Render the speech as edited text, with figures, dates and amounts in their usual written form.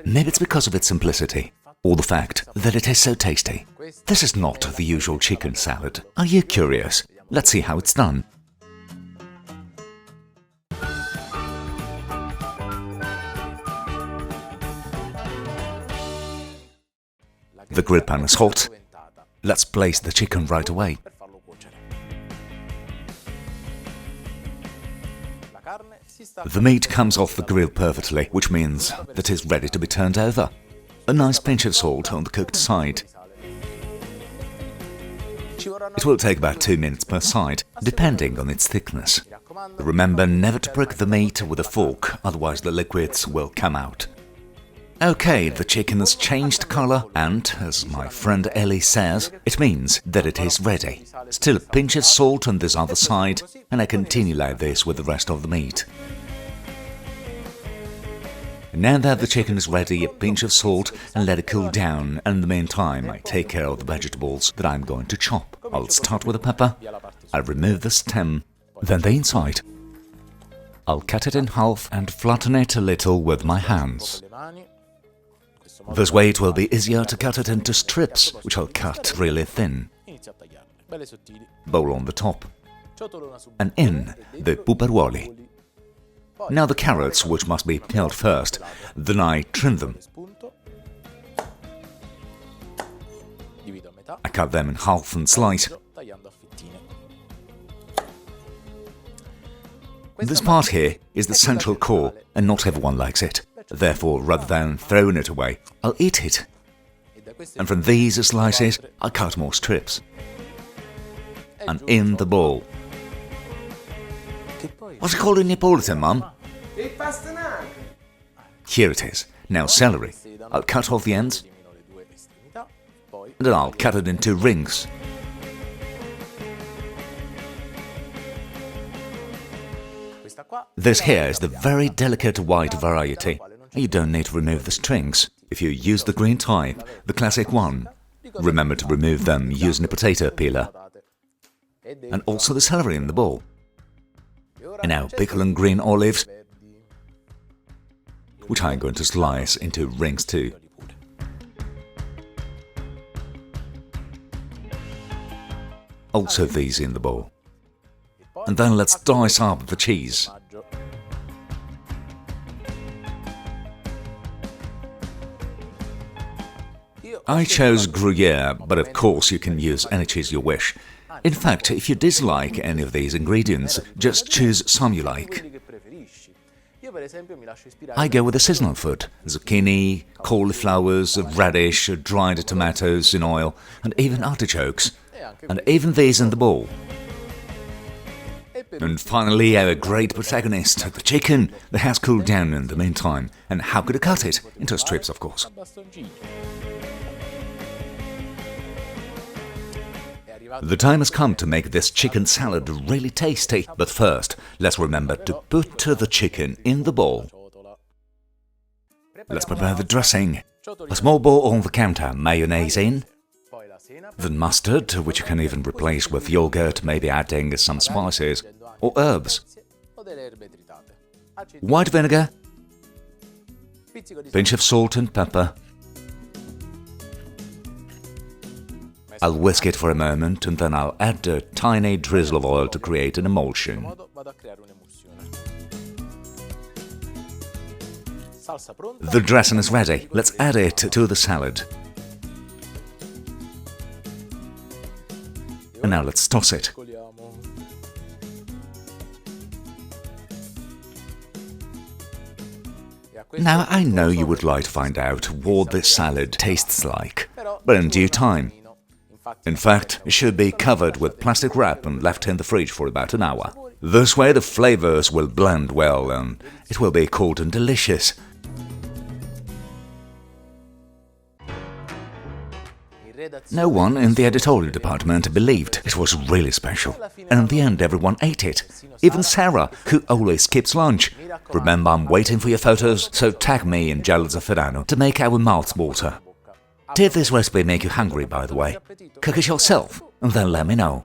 Maybe it's because of its simplicity, or the fact that it is so tasty. This is not the usual chicken salad. Are you curious? Let's see how it's done. The grill pan is hot. Let's place the chicken right away. The meat comes off the grill perfectly, which means that it's ready to be turned over. A nice pinch of salt on the cooked side. It will take about 2 minutes per side, depending on its thickness. Remember never to prick the meat with a fork, otherwise the liquids will come out. Okay, the chicken has changed color and, as my friend Ellie says, it means that it is ready. Still a pinch of salt on this other side, and I continue like this with the rest of the meat. Now that the chicken is ready, a pinch of salt and let it cool down, and in the meantime I take care of the vegetables that I'm going to chop. I'll start with the pepper, I'll remove the stem, then the inside. I'll cut it in half and flatten it a little with my hands. This way it will be easier to cut it into strips, which I'll cut really thin. Bowl on the top. And in the puparuoli. Now the carrots, which must be peeled first, then I trim them. I cut them in half and slice. This part here is the central core, and not everyone likes it. Therefore, rather than throwing it away, I'll eat it. And from these slices, I'll cut more strips. And in the bowl. What's it called in Neapolitan, Mum? Here it is. Now celery. I'll cut off the ends. And then I'll cut it into rings. This here is the very delicate white variety. You don't need to remove the strings. If you use the green type, the classic one, remember to remove them using a potato peeler. And also the celery in the bowl. And now pickling green olives, which I'm going to slice into rings too. Also these in the bowl. And then let's dice up the cheese. I chose Gruyere, but of course you can use any cheese you wish. In fact, if you dislike any of these ingredients, just choose some you like. I go with the seasonal food: zucchini, cauliflowers, radish, dried tomatoes in oil, and even artichokes. And even these in the bowl. And finally, our great protagonist, the chicken, that has cooled down in the meantime. And how could I cut it? Into strips, of course. The time has come to make this chicken salad really tasty, but first, let's remember to put the chicken in the bowl. Let's prepare the dressing. A small bowl on the counter, mayonnaise in, then mustard, which you can even replace with yogurt, maybe adding some spices or herbs, white vinegar, pinch of salt and pepper. I'll whisk it for a moment and then I'll add a tiny drizzle of oil to create an emulsion. The dressing is ready. Let's add it to the salad. And now let's toss it. Now I know you would like to find out what this salad tastes like, but in due time. In fact, it should be covered with plastic wrap and left in the fridge for about an hour. This way the flavors will blend well and it will be cold and delicious. No one in the editorial department believed it was really special, and in the end everyone ate it. Even Sarah, who always skips lunch. Remember, I'm waiting for your photos, so tag me in GialloZafferano to make our mouths water. Did this recipe make you hungry, by the way? Cook it yourself, and then let me know.